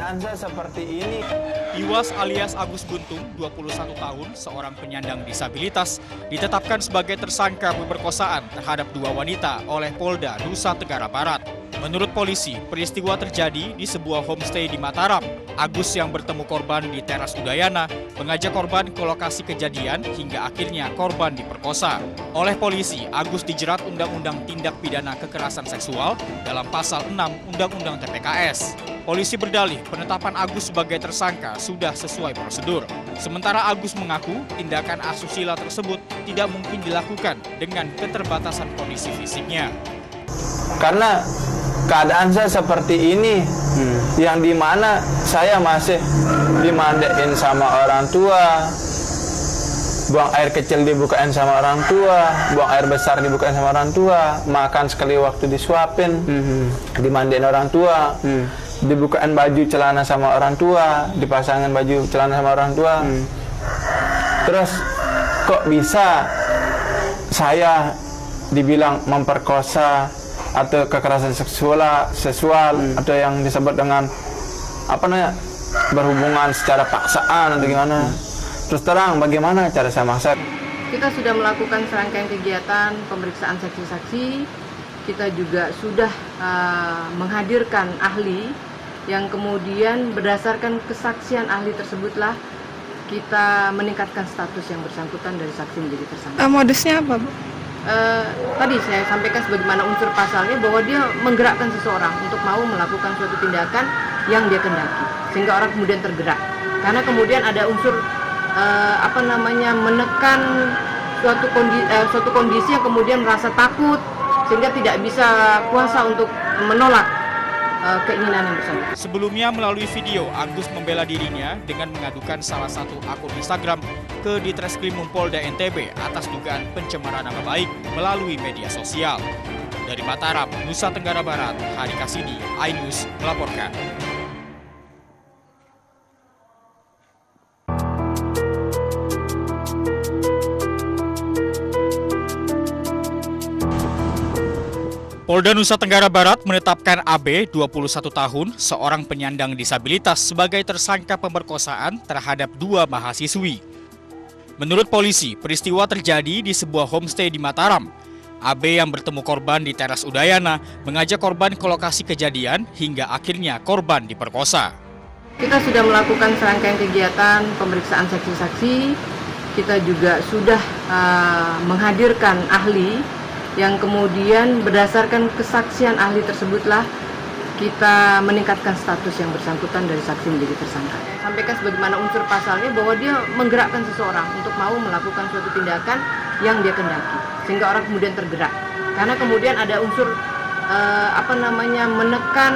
keadaan saya seperti ini. Iwas alias Agus Buntung, 21 tahun, seorang penyandang disabilitas, ditetapkan sebagai tersangka pemerkosaan terhadap 2 wanita oleh Polda Nusa Tenggara Barat. Menurut polisi, peristiwa terjadi di sebuah homestay di Mataram. Agus yang bertemu korban di teras Udayana mengajak korban ke lokasi kejadian hingga akhirnya korban diperkosa. Oleh polisi, Agus dijerat Undang-Undang Tindak Pidana Kekerasan Seksual dalam pasal 6 Undang-Undang TPKS. Polisi berdalih penetapan Agus sebagai tersangka sudah sesuai prosedur. Sementara Agus mengaku tindakan asusila tersebut tidak mungkin dilakukan dengan keterbatasan kondisi fisiknya. Karena keadaan saya seperti ini, yang dimana saya masih dimandiin sama orang tua, buang air kecil dibukain sama orang tua, buang air besar dibukain sama orang tua, makan sekali waktu disuapin, dimandiin orang tua, dibukain baju celana sama orang tua, dipasangin baju celana sama orang tua. Terus kok bisa saya dibilang memperkosa atau kekerasan seksual atau yang disebut dengan berhubungan secara paksaan atau gimana? Terus terang bagaimana cara saya maksa? Kita sudah melakukan serangkaian kegiatan pemeriksaan saksi-saksi. Kita juga sudah menghadirkan ahli yang kemudian berdasarkan kesaksian ahli tersebutlah kita meningkatkan status yang bersangkutan dari saksi menjadi tersangka. Modusnya apa, Bu? Tadi saya sampaikan sebagaimana unsur pasalnya bahwa dia menggerakkan seseorang untuk mau melakukan suatu tindakan yang dia kendaki sehingga orang kemudian tergerak karena kemudian ada unsur menekan suatu kondisi yang kemudian merasa takut sehingga tidak bisa kuasa untuk menolak keinginan yang bersangkutan. Sebelumnya melalui video, Agus membela dirinya dengan mengadukan salah satu akun Instagram ke Ditreskrim Polda NTB atas dugaan pencemaran nama baik melalui media sosial. Dari Mataram, Nusa Tenggara Barat, Hari Kasidi, iNews melaporkan. Polda Nusa Tenggara Barat menetapkan AB, 21 tahun, seorang penyandang disabilitas sebagai tersangka pemerkosaan terhadap 2 mahasiswi. Menurut polisi, peristiwa terjadi di sebuah homestay di Mataram. AB yang bertemu korban di teras Udayana mengajak korban ke lokasi kejadian hingga akhirnya korban diperkosa. Kita sudah melakukan serangkaian kegiatan pemeriksaan saksi-saksi. Kita juga sudah menghadirkan ahli yang kemudian berdasarkan kesaksian ahli tersebutlah kita meningkatkan status yang bersangkutan dari saksi menjadi tersangka. Sampaikan sebagaimana unsur pasalnya bahwa dia menggerakkan seseorang untuk mau melakukan suatu tindakan yang dia kendaki sehingga orang kemudian tergerak karena kemudian ada unsur menekan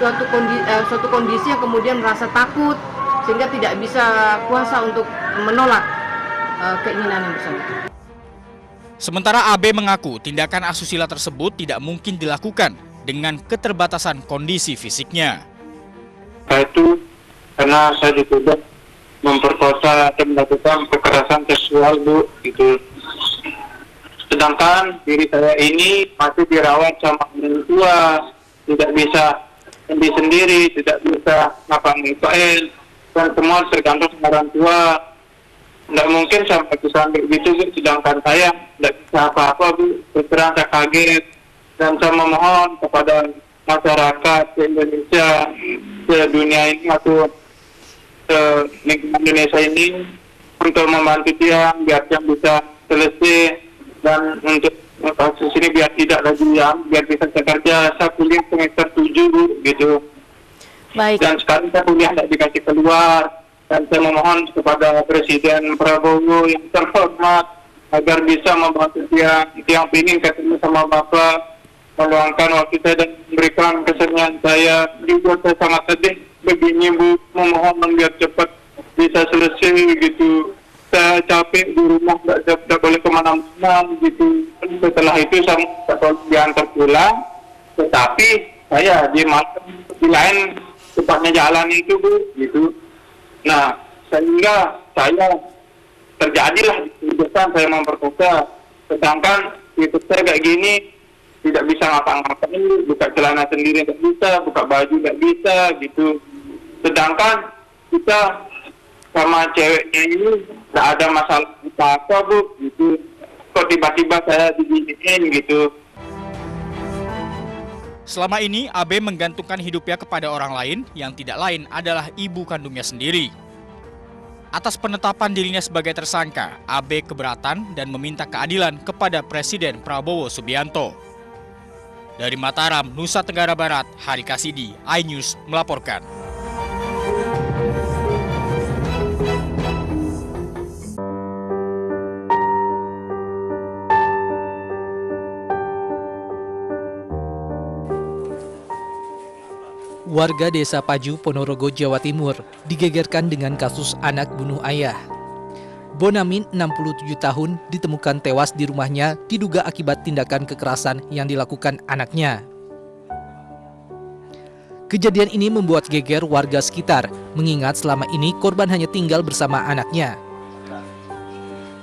suatu kondisi yang kemudian merasa takut sehingga tidak bisa kuasa untuk menolak keinginan yang bersangkutan. Sementara AB mengaku tindakan asusila tersebut tidak mungkin dilakukan dengan keterbatasan kondisi fisiknya. Itu karena saya dituduh memperkosa dan melakukan kekerasan seksual, Bu, gitu. Sedangkan diri saya ini masih dirawat sama orang tua, tidak bisa sendiri, tidak bisa ngapa-ngapain, dan semua tergantung sama orang tua. Tidak mungkin sampai gitu, Bu. Sedangkan saya tidak bisa apa-apa, Bu. Terserah saya kaget. Dan saya memohon kepada masyarakat Indonesia, dunia ini atau lingkungan Indonesia ini untuk membantu dia biar dia bisa selesai dan untuk kasus ini biar tidak lagi biar bisa bekerja. Saya kuliah semester 7, Bu, gitu. Baik. Dan sekarang saya kuliah tidak dikasih keluar. Dan saya memohon kepada Presiden Prabowo yang terhormat agar bisa membantu dia yang ingin ketemu sama Bapak, meluangkan waktu saya dan memberikan kesenian saya. Juga saya sangat sedih begini, Bu, memohon biar cepat bisa selesai gitu. Saya capek di rumah, tidak boleh kemana-mana gitu. Setelah itu saya mau diantar pulang, tetapi saya di lain tepatnya jalan itu, Bu, gitu. Nah, sehingga saya terjadilah keputusan saya memperkosa. Sedangkan itu saya kayak gini tidak bisa ngapa-ngapain, buka celana sendiri tidak bisa, buka baju tidak bisa gitu. Sedangkan kita sama ceweknya ini nggak ada masalah apa-apa, Bu. Gitu. Kok tiba-tiba saya diginiin gitu. Selama ini, AB menggantungkan hidupnya kepada orang lain yang tidak lain adalah ibu kandungnya sendiri. Atas penetapan dirinya sebagai tersangka, AB keberatan dan meminta keadilan kepada Presiden Prabowo Subianto. Dari Mataram, Nusa Tenggara Barat, Hari Kasidi, iNews melaporkan. Warga Desa Paju, Ponorogo, Jawa Timur digegerkan dengan kasus anak bunuh ayah. Bonamin, 67 tahun, ditemukan tewas di rumahnya diduga akibat tindakan kekerasan yang dilakukan anaknya. Kejadian ini membuat geger warga sekitar, mengingat selama ini korban hanya tinggal bersama anaknya.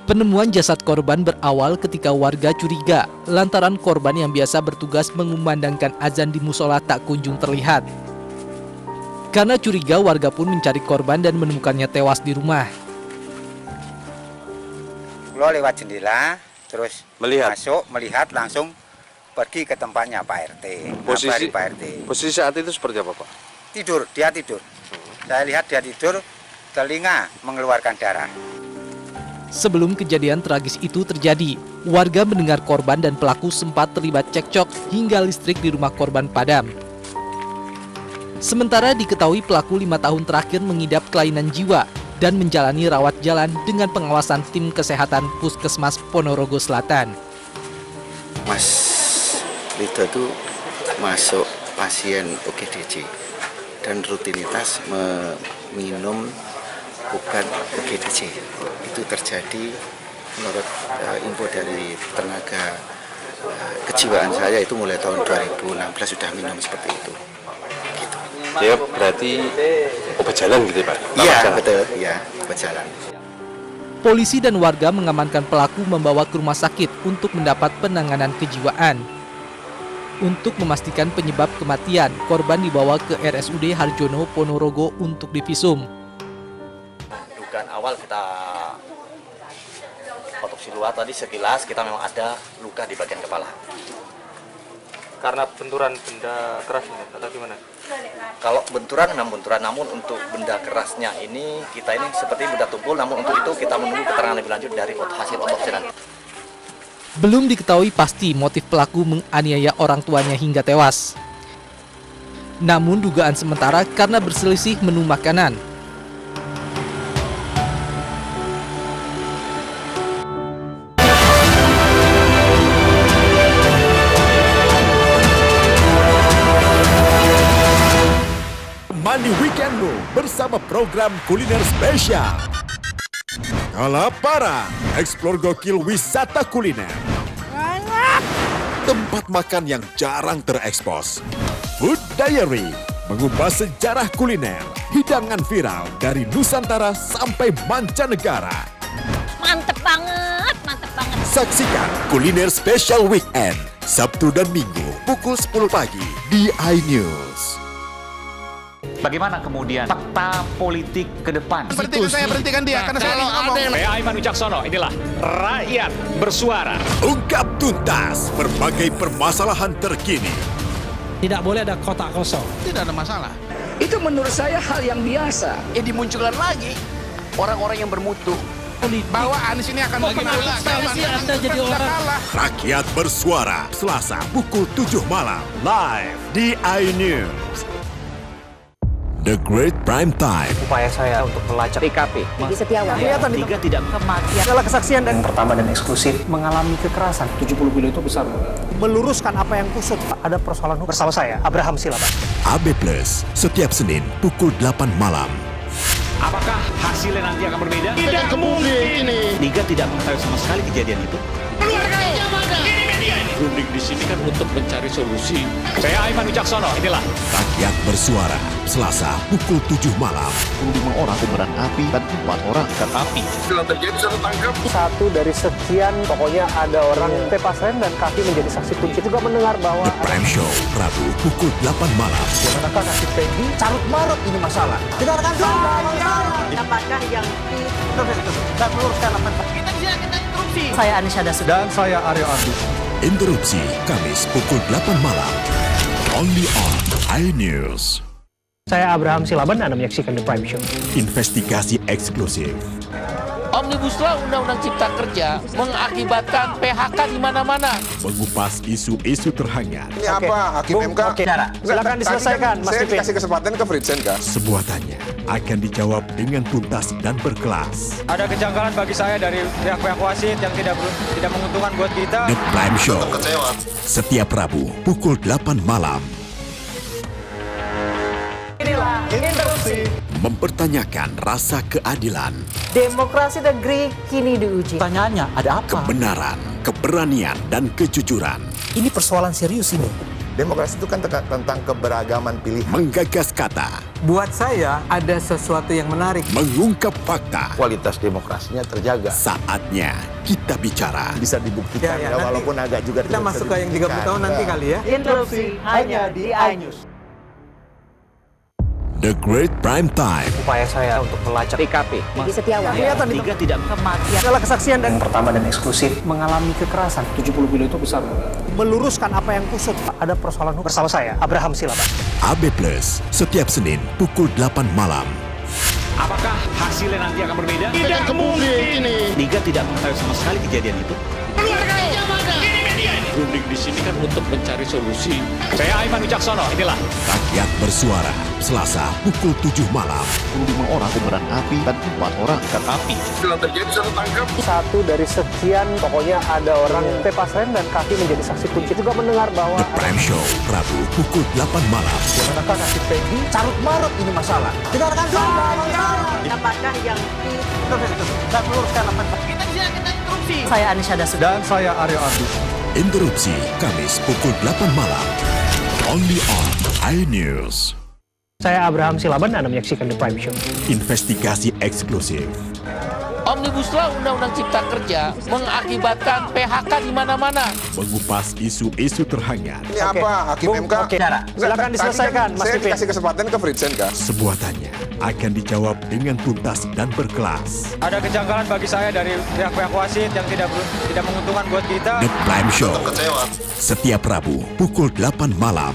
Penemuan jasad korban berawal ketika warga curiga lantaran korban yang biasa bertugas mengumandangkan azan di musola tak kunjung terlihat. Karena curiga, warga pun mencari korban dan menemukannya tewas di rumah. Lo lewat jendela, terus masuk, melihat, langsung pergi ke tempatnya Pak RT. Posisi saat itu seperti apa, Pak? Tidur, dia tidur. Saya lihat dia tidur, telinga mengeluarkan darah. Sebelum kejadian tragis itu terjadi, warga mendengar korban dan pelaku sempat terlibat cekcok hingga listrik di rumah korban padam. Sementara diketahui pelaku 5 tahun terakhir mengidap kelainan jiwa dan menjalani rawat jalan dengan pengawasan tim kesehatan Puskesmas Ponorogo Selatan. Mas Rido itu masuk pasien OGDC dan rutinitas meminum obat OGDC. Itu terjadi menurut info dari tenaga kejiwaan saya itu mulai tahun 2016 sudah minum seperti itu. Dia berarti obat jalan gitu ya, Pak? Iya, betul. Iya, obat jalan. Polisi dan warga mengamankan pelaku membawa ke rumah sakit untuk mendapat penanganan kejiwaan. Untuk memastikan penyebab kematian, korban dibawa ke RSUD Harjono, Ponorogo untuk divisum. Dugaan awal kita otopsi luar tadi sekilas kita memang ada luka di bagian kepala. Karena benturan benda keras ini, atau gimana? Kalau benturan, namun untuk benda kerasnya ini kita ini seperti benda tumpul, namun untuk itu kita menunggu keterangan lebih lanjut dari hasil otopsi nanti. Belum diketahui pasti motif pelaku menganiaya orang tuanya hingga tewas. Namun dugaan sementara karena berselisih menu makanan. Mandi weekendmu bersama program kuliner spesial. Kalaparan, eksplor gokil wisata kuliner. Tempat makan yang jarang terekspos. Food Diary, mengupas sejarah kuliner, hidangan viral dari Nusantara sampai mancanegara. Mantep banget, mantep banget. Saksikan kuliner spesial weekend, Sabtu dan Minggu, pukul 10 pagi di iNews. Bagaimana kemudian fakta politik ke depan? Saya berhentikan dia karena saya ngomong. Saya Aiman Wicaksono, inilah Rakyat Bersuara. Ungkap tuntas berbagai permasalahan terkini. Tidak boleh ada kotak kosong. Tidak ada masalah. Itu menurut saya hal yang biasa. Dimunculkan lagi orang-orang yang bermutu bahwa Anies ini akan jadi orang. Rakyat Bersuara, Selasa pukul 7 malam, live di iNews. The Great Prime Time. Upaya saya untuk melacak TKP. Jadi Setiawan. Tiga tidak kematian. Adalah kesaksian dan pertama dan eksklusif mengalami kekerasan. 70 kilo itu besar. Meluruskan apa yang kusut. Ada persoalan hukum. Bersama saya, Abraham Silaban. AB Plus, setiap Senin pukul 8 malam. Apakah hasilnya nanti akan berbeda? Tidak mungkin ini. Liga tidak mengetahui sama sekali kejadian itu. Berunding di sini kan untuk mencari solusi. Saya Aiman Wicaksono, inilah Rakyat Bersuara. Selasa pukul 7 malam. 5 orang kobaran api dan 4 orang ikan api. Setelah terjadi satu tangkap. Satu dari sekian, pokoknya ada orang lepas rem dan kaki menjadi saksi kunci. Juga mendengar bahwa The Prime Show, Rabu pukul 8 malam. Apakah kaki Peggy carut marut ini masalah? Dengarkan dulu. Apakah yang Dan meluruskan apa? kita bisa kena interupsi? Saya Anisha Dasud. Dan saya Aryo Ardi. Interupsi, Kamis pukul 8 malam. Only on iNews. Saya Abraham Silaban, Anda menyaksikan The Prime Show. Investigasi eksklusif. Omnibus Law Undang-Undang Cipta Kerja mengakibatkan PHK di mana-mana. Mengupas isu-isu terhangat. Ini apa? Hakim MK? Silakan diselesaikan, Mas Saya Pipin. kasih kesempatan ke Fritsen, Kak. Sebuah tanya akan dijawab dengan tuntas dan berkelas. Ada kejanggalan bagi saya dari pihak-pihak wasit yang tidak menguntungkan buat kita. The Prime Show. Setiap Rabu pukul 8 malam. Inilah interupsi. Mempertanyakan rasa keadilan, Demokrasi negeri kini diuji. Pertanyaannya, ada apa? kebenaran, keberanian, dan kejujuran. Ini persoalan serius ini. Demokrasi itu kan tentang keberagaman pilihan. Menggagas kata, Buat saya, ada sesuatu yang menarik. mengungkap fakta. Kualitas demokrasinya terjaga. Saatnya kita bicara. Bisa dibuktikan Ya, ya, nanti walaupun agak juga Kita tidak bisa masuk ke yang 30 tahun nanti dibuktikan. kali ya. Interupsi hanya di iNews. The Great Prime Time. Upaya saya untuk melacak TKP. Di Setiawan. Kelihatan itu. tidak Kematian. Adalah kesaksian dan pertama dan eksklusif mengalami kekerasan. 70 kilo itu besar. Meluruskan apa yang kusut. Ada persoalan hukum. Bersama saya, Abraham Silaban. AB Plus, setiap Senin pukul 8 malam. Apakah hasilnya nanti akan berbeda? Tidak mungkin. Liga tidak mengetahui sama sekali kejadian itu. Runding di sini kan untuk mencari solusi. Saya Aiman Wicaksono, inilah. Rakyat bersuara, Selasa pukul 7 malam. 5 orang kobaran api dan 4 orang ikan api. Setelah terjadi satu tangkap. Satu dari sekian, pokoknya ada orang lepas rem dan kaki menjadi saksi kunci. Juga mendengar bahwa The Prime Show, Rabu pukul 8 malam. apakah kaki Peggy carut marut ini masalah? Dengarkan dulu. Apakah yang Dan meluruskan apa? kita bisa kena interupsi? Saya Anisha Dasud. Dan saya Aryo Ardi. Interupsi, Kamis pukul 8 malam. Only on iNews. Saya Abraham Silaban, Anda menyaksikan The Prime Show. Investigasi eksklusif. Omnibus Law Undang-Undang Cipta Kerja mengakibatkan PHK di mana-mana. Mengupas isu-isu terhangat. Ini apa? Hakim MK? Silakan diselesaikan, Mas Saya Pipin. kasih kesempatan ke Fritsen, Kak. Sebuah tanya akan dijawab dengan tuntas dan berkelas. Ada kejanggalan bagi saya dari pihak-pihak wasit yang tidak menguntungkan buat kita. The Prime Show. Setiap Rabu pukul 8 malam.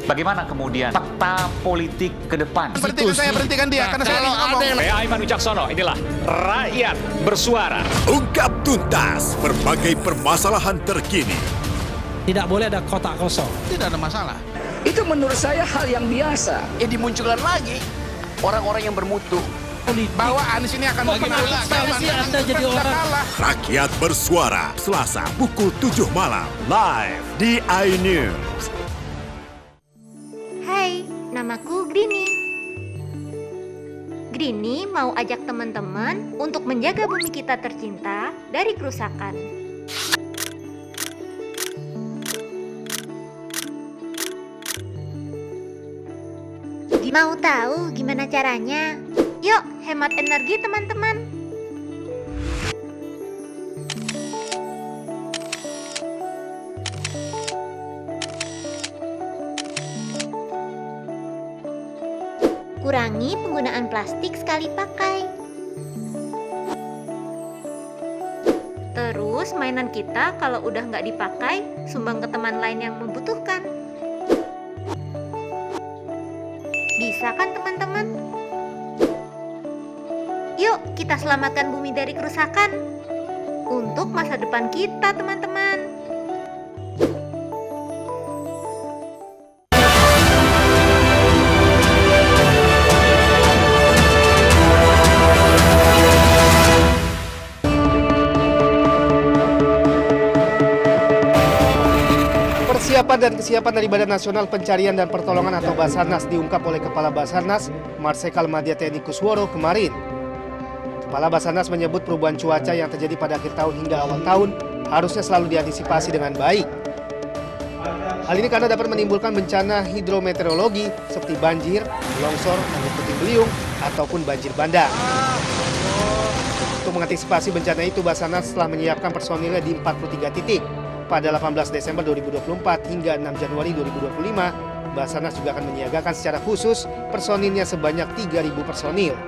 Bagaimana kemudian peta politik ke depan? Berhentikan dia, karena saya ngomong. Saya Aiman Wicaksono, inilah Rakyat Bersuara. Ungkap tuntas berbagai permasalahan terkini. Tidak boleh ada kotak kosong. Tidak ada masalah. Itu menurut saya hal yang biasa. Dimunculkan lagi orang-orang yang bermutu. Bahwa Anies ini akan Anda jadi orang. Rakyat Bersuara, Selasa pukul 7 malam. Live di iNews. Hai, namaku Grini. Grini mau ajak teman-teman untuk menjaga bumi kita tercinta dari kerusakan. Mau tahu gimana caranya? Yuk, hemat energi teman-teman. Kurangi penggunaan plastik sekali pakai. Terus mainan kita kalau udah nggak dipakai, sumbang ke teman lain yang membutuhkan. Bisa kan teman-teman? Yuk kita selamatkan bumi dari kerusakan. Untuk masa depan kita teman-teman. Persiapan dan kesiapan dari Badan Nasional Pencarian dan Pertolongan atau Basarnas diungkap oleh Kepala Basarnas, Marsikal Madya TNI Kusworo kemarin. Kepala Basarnas menyebut perubahan cuaca yang terjadi pada akhir tahun hingga awal tahun harusnya selalu diantisipasi dengan baik. Hal ini karena dapat menimbulkan bencana hidrometeorologi seperti banjir, longsor, angin puting beliung, ataupun banjir bandang. Untuk mengantisipasi bencana itu, Basarnas telah menyiapkan personilnya di 43 titik. Pada 18 Desember 2024 hingga 6 Januari 2025, Basarnas juga akan menyiagakan secara khusus personilnya sebanyak 3.000 personil.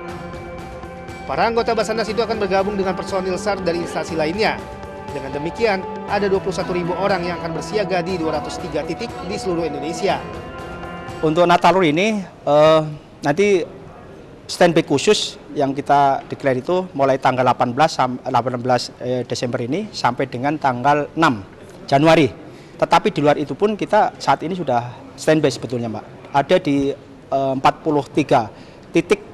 Para anggota Basarnas itu akan bergabung dengan personil SAR dari instansi lainnya. Dengan demikian, ada 21.000 orang yang akan bersiaga di 203 titik di seluruh Indonesia. Untuk Nataru ini nanti standby khusus yang kita declare itu mulai tanggal 18 Desember ini sampai dengan tanggal 6 Januari. Tetapi di luar itu pun kita saat ini sudah standby sebetulnya, Mbak. Ada di 43 titik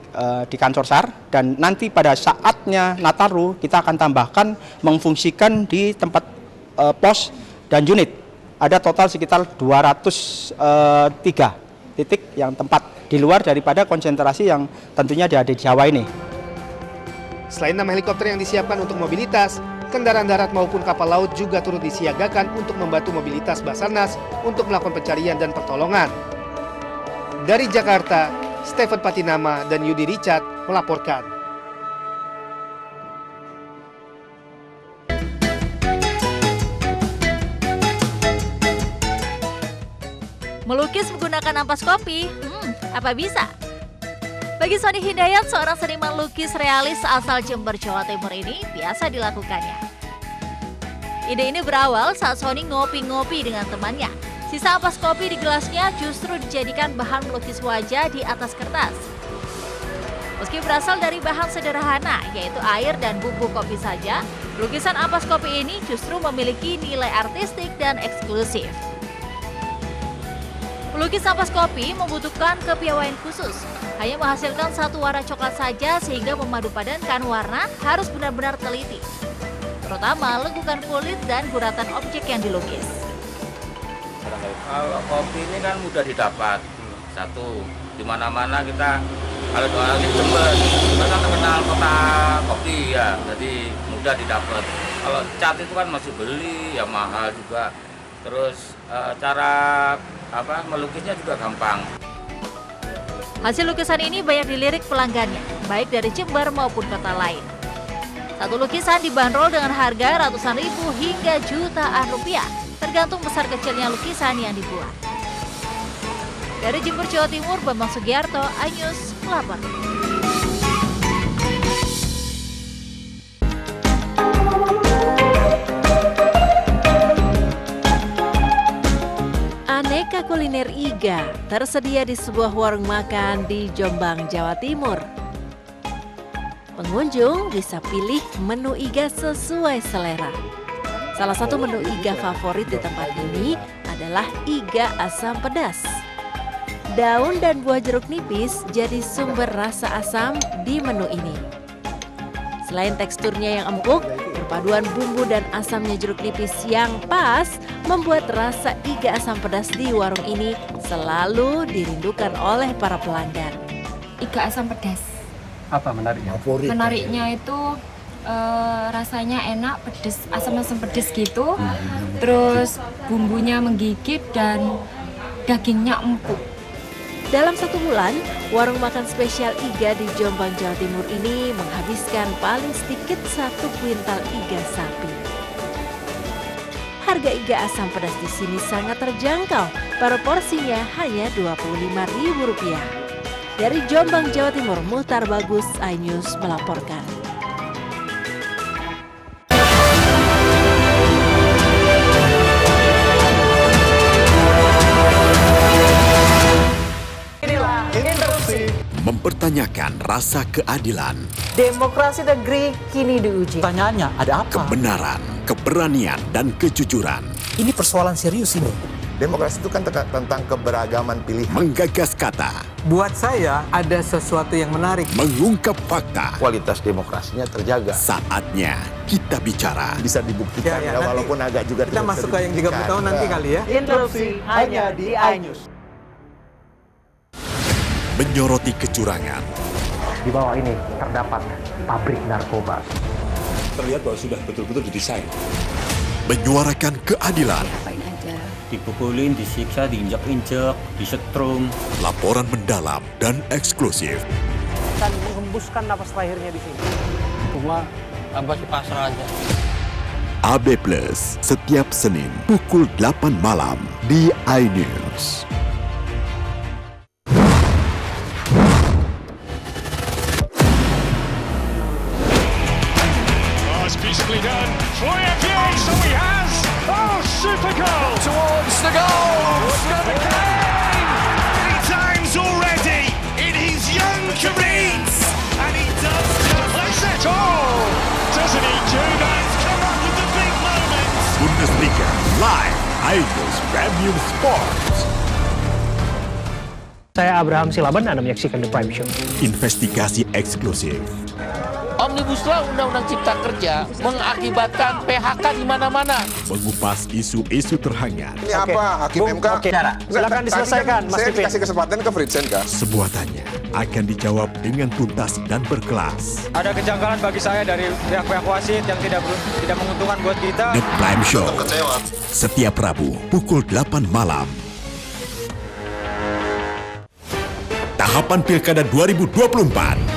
di kantor SAR, dan nanti pada saatnya Nataru kita akan tambahkan memfungsikan di tempat pos dan unit. Ada total sekitar 203 titik yang tempat di luar daripada konsentrasi yang tentunya ada di Jawa ini. Selain 6 helikopter yang disiapkan untuk mobilitas, kendaraan darat maupun kapal laut juga turut disiagakan untuk membantu mobilitas Basarnas untuk melakukan pencarian dan pertolongan. Dari Jakarta, Stephen Patinama dan Yudi Richard melaporkan. Melukis menggunakan ampas kopi, apa bisa? Bagi Sony Hidayat, seorang seniman lukis realis asal Jember, Jawa Timur ini biasa dilakukannya. Ide ini berawal saat Sony ngopi-ngopi dengan temannya. Sisa ampas kopi di gelasnya justru dijadikan bahan melukis wajah di atas kertas. Meski berasal dari bahan sederhana, yaitu air dan bumbu kopi saja, lukisan ampas kopi ini justru memiliki nilai artistik dan eksklusif. Melukis ampas kopi membutuhkan kepiawaian khusus. Hanya menghasilkan satu warna coklat saja sehingga memadupadankan warna harus benar-benar teliti. Terutama lekukan kulit dan guratan objek yang dilukis. Kalau kopi ini kan mudah didapat. Satu, di mana-mana kita kalau orang di Jember, kita kan terkenal kota kopi ya, jadi mudah didapat. Kalau cat itu kan masih beli, ya mahal juga. Terus cara melukisnya juga gampang. Hasil lukisan ini banyak dilirik pelanggannya, baik dari Jember maupun kota lain. Satu lukisan dibanderol dengan harga ratusan ribu hingga jutaan rupiah, tergantung besar kecilnya lukisan yang dibuat. Dari Jember, Jawa Timur, Bambang Sugiarto, iNews melapor. Aneka kuliner iga tersedia di sebuah warung makan di Jombang, Jawa Timur. Pengunjung bisa pilih menu iga sesuai selera. Salah satu menu iga favorit di tempat ini adalah iga asam pedas. Daun dan buah jeruk nipis jadi sumber rasa asam di menu ini. Selain teksturnya yang empuk, perpaduan bumbu dan asamnya jeruk nipis yang pas membuat rasa iga asam pedas di warung ini selalu dirindukan oleh para pelanggan. Iga asam pedas. Apa menariknya? Menariknya itu rasanya enak, pedes, asam-asam pedes gitu. Terus bumbunya menggigit dan dagingnya empuk. Dalam 1 bulan, warung makan spesial iga di Jombang, Jawa Timur ini menghabiskan paling sedikit 1 kuintal iga sapi. Harga iga asam pedas di sini sangat terjangkau. Per porsinya hanya Rp25.000. Dari Jombang, Jawa Timur, Muhtar Bagus, iNews melaporkan. Mempertanyakan rasa keadilan. Demokrasi negeri kini diuji. Pertanyaannya, ada apa? Kebenaran, keberanian, dan kejujuran. Ini persoalan serius ini. Demokrasi itu kan tentang keberagaman pilihan. Menggagas kata. Buat saya ada sesuatu yang menarik. Mengungkap fakta. Kualitas demokrasinya terjaga. Saatnya kita bicara. Bisa dibuktikan ya walaupun agak juga kita masuk ke yang 30 tahun nanti kali ya. Interupsi hanya di iNews. Menyoroti kecurangan. Di bawah ini terdapat pabrik narkoba. Terlihat bahwa sudah betul-betul didesain. Menyuarakan keadilan. Apain aja. dipukulin, disiksa, diinjak-injak, disetrum. Laporan mendalam dan eksklusif. Dan menghembuskan napas terakhirnya di sini. Cuma abah pasrah aja. AB Plus setiap Senin pukul 8 malam di iNews. Beautifully done. Troy Appiah, so he has. Oh, super goal towards the goal. Many times already in his young career, and he does just it. Oh, doesn't he do that? Come up with the big moments. Bundesliga live iNews Premium Sports. Saya Abraham Silaban, Anda menyaksikan The Prime Show. Investigasi eksklusif. Omnibus Law Undang-Undang Cipta Kerja mengakibatkan PHK di mana-mana. Mengupas isu-isu terhangat. Ini apa? Hakim MK? Silakan diselesaikan, Mas Saya Pipin. dikasih kesempatan ke Fritsen, Kak. Sebuah tanya akan dijawab dengan tuntas dan berkelas. Ada kejanggalan bagi saya dari pihak-pihak wasit yang tidak menguntungkan buat kita. The Prime Show. Setiap Rabu pukul 8 malam. Tahapan Pilkada 2024.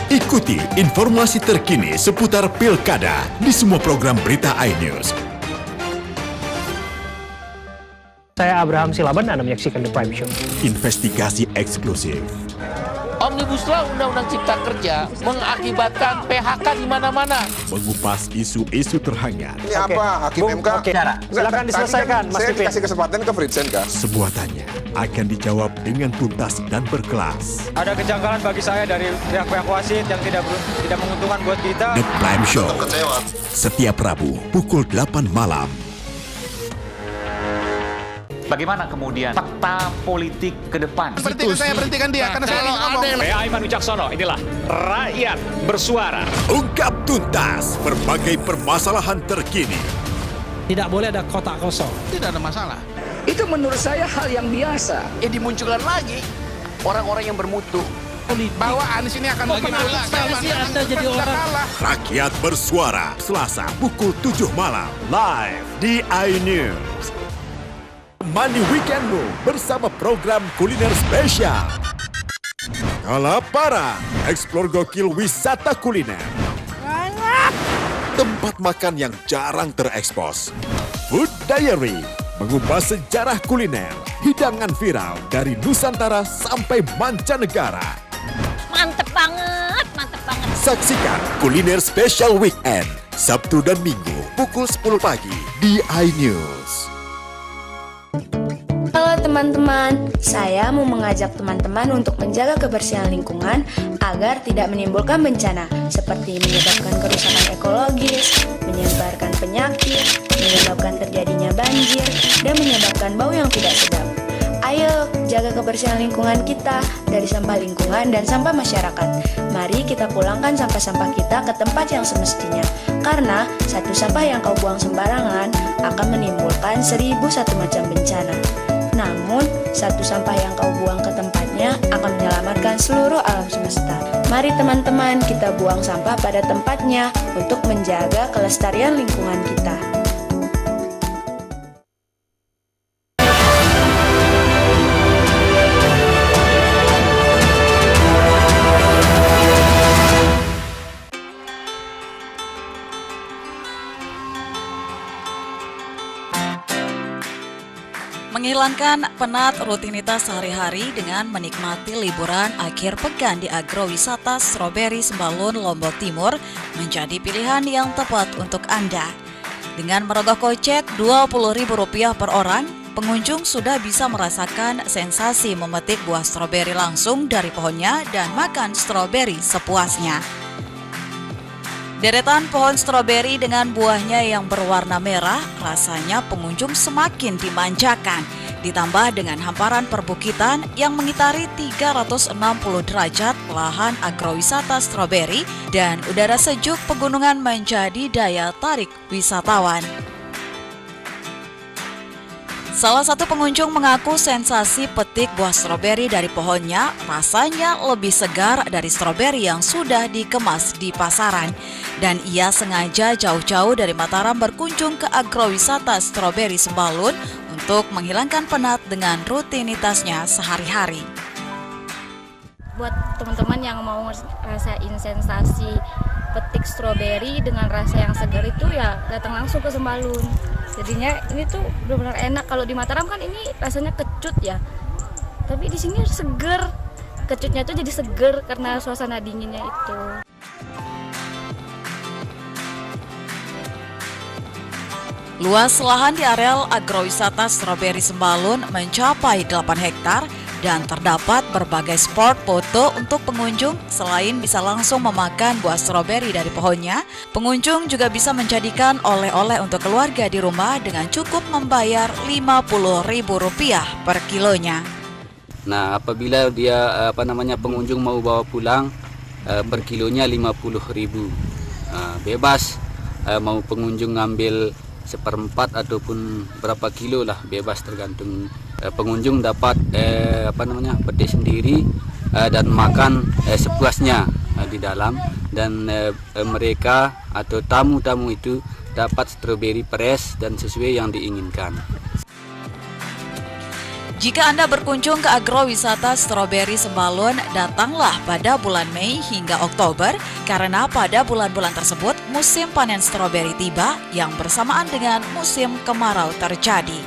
Ikuti informasi terkini seputar Pilkada di semua program berita iNews. Saya Abraham Silaban, Anda menyaksikan The Prime Show. Investigasi eksklusif. Omnibus Law Undang-Undang Cipta Kerja mengakibatkan PHK di mana-mana. Mengupas isu-isu terhangat. Ini apa? Hakim MK? Silakan diselesaikan, Mas Saya Pipin. dikasih kesempatan ke Fritsen, Kak. Sebuah tanya akan dijawab dengan tuntas dan berkelas. Ada kejanggalan bagi saya dari pihak-pihak wasit yang tidak menguntungkan buat kita. The Prime Show. Setiap Rabu pukul 8 malam. Bagaimana kemudian peta politik ke depan? Berhentikan dia karena saya ngomong. Saya Aiman Wicaksono, inilah Rakyat Bersuara. Ungkap tuntas berbagai permasalahan terkini. Tidak boleh ada kotak kosong. Tidak ada masalah. Itu menurut saya hal yang biasa. Dimunculkan lagi orang-orang yang bermutu. Bahwa Anies ini akan Bagaimana sih Anda jadi orang? Rakyat Bersuara Selasa pukul 7 malam live di iNews. Mandi weekendmu bersama program kuliner spesial. Kalaparan, eksplor gokil wisata kuliner. Tempat makan yang jarang terekspos. Food Diary, mengupas sejarah kuliner, hidangan viral dari Nusantara sampai mancanegara. Mantep banget, mantep banget. Saksikan kuliner spesial weekend, Sabtu dan Minggu pukul 10 pagi di iNews. Halo teman-teman, saya mau mengajak teman-teman untuk menjaga kebersihan lingkungan agar tidak menimbulkan bencana seperti menyebabkan kerusakan ekologis, menyebarkan penyakit, menyebabkan terjadinya banjir, dan menyebabkan bau yang tidak sedap. Ayo jaga kebersihan lingkungan kita dari sampah lingkungan dan sampah masyarakat. Mari kita pulangkan sampah-sampah kita ke tempat yang semestinya. Karena satu sampah yang kau buang sembarangan akan menimbulkan 1001 macam bencana. Namun, satu sampah yang kau buang ke tempatnya akan menyelamatkan seluruh alam semesta. Mari teman-teman kita buang sampah pada tempatnya untuk menjaga kelestarian lingkungan kita. Menghilangkan penat rutinitas sehari-hari dengan menikmati liburan akhir pekan di agrowisata Stroberi Sembalun, Lombok Timur menjadi pilihan yang tepat untuk Anda. Dengan merogoh kocek Rp20.000 per orang, pengunjung sudah bisa merasakan sensasi memetik buah stroberi langsung dari pohonnya dan makan stroberi sepuasnya. Deretan pohon stroberi dengan buahnya yang berwarna merah, rasanya pengunjung semakin dimanjakan. ditambah dengan hamparan perbukitan yang mengitari 360 derajat lahan agrowisata stroberi dan udara sejuk pegunungan menjadi daya tarik wisatawan. Salah satu pengunjung mengaku sensasi petik buah stroberi dari pohonnya rasanya lebih segar dari stroberi yang sudah dikemas di pasaran. Dan ia sengaja jauh-jauh dari Mataram berkunjung ke agrowisata stroberi Sembalun untuk menghilangkan penat dengan rutinitasnya sehari-hari. Buat teman-teman yang mau rasain sensasi petik stroberi dengan rasa yang segar itu ya datang langsung ke Sembalun. Jadinya ini tuh benar-benar enak. Kalau di Mataram kan ini rasanya kecut ya, tapi di sini seger. Kecutnya tuh jadi seger karena suasana dinginnya itu. Luas lahan di areal agrowisata stroberi Sembalun mencapai 8 hektar dan terdapat berbagai spot foto untuk pengunjung. Selain bisa langsung memakan buah stroberi dari pohonnya, pengunjung juga bisa menjadikan oleh-oleh untuk keluarga di rumah dengan cukup membayar Rp50.000 per kilonya. Nah, apabila dia pengunjung mau bawa pulang per kilonya Rp50.000. Bebas mau pengunjung ngambil seperempat ataupun berapa kilo lah, bebas tergantung. Pengunjung dapat petik sendiri dan makan sepuasnya di dalam, dan mereka atau tamu-tamu itu dapat stroberi fresh dan sesuai yang diinginkan. Jika Anda berkunjung ke agrowisata stroberi Sembalun, datanglah pada bulan Mei hingga Oktober karena pada bulan-bulan tersebut musim panen stroberi tiba yang bersamaan dengan musim kemarau terjadi.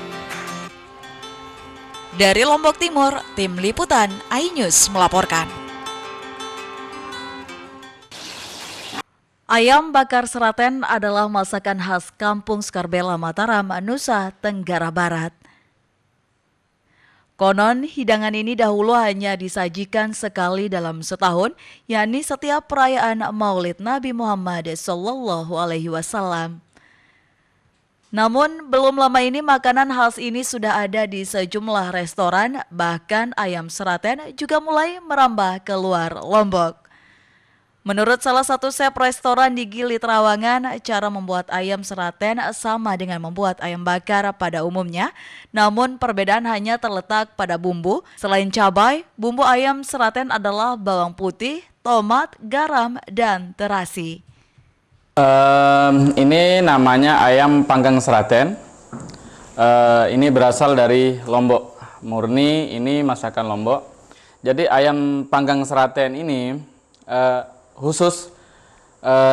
Dari Lombok Timur, Tim Liputan iNews melaporkan. Ayam bakar seraten adalah masakan khas Kampung Skarbela, Mataram, Nusa Tenggara Barat. Konon, hidangan ini dahulu hanya disajikan sekali dalam setahun, yakni setiap perayaan Maulid Nabi Muhammad SAW. Namun, belum lama ini makanan khas ini sudah ada di sejumlah restoran, bahkan ayam seraten juga mulai merambah keluar Lombok. Menurut salah satu chef restoran di Gili Trawangan, cara membuat ayam seraten sama dengan membuat ayam bakar pada umumnya, namun perbedaan hanya terletak pada bumbu. Selain cabai, bumbu ayam seraten adalah bawang putih, tomat, garam, dan terasi. Ini namanya ayam panggang seraten. Ini berasal dari Lombok murni, ini masakan Lombok. Jadi ayam panggang seraten ini khusus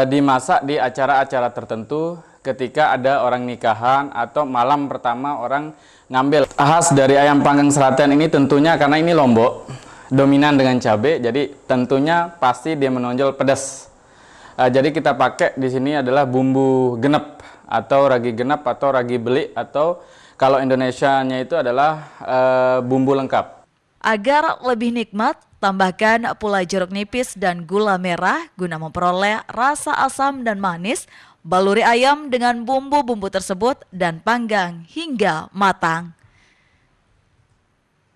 dimasak di acara-acara tertentu ketika ada orang nikahan atau malam pertama orang ngambil. Khas dari ayam panggang seraten ini tentunya karena ini Lombok, dominan dengan cabai, jadi tentunya pasti dia menonjol pedas. Jadi kita pakai di sini adalah bumbu genep atau ragi genep atau ragi beli, atau kalau Indonesianya itu adalah bumbu lengkap. Agar lebih nikmat, tambahkan pula jeruk nipis dan gula merah guna memperoleh rasa asam dan manis. Baluri ayam dengan bumbu-bumbu tersebut dan panggang hingga matang.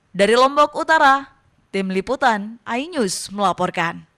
Dari Lombok Utara, Tim Liputan iNews melaporkan.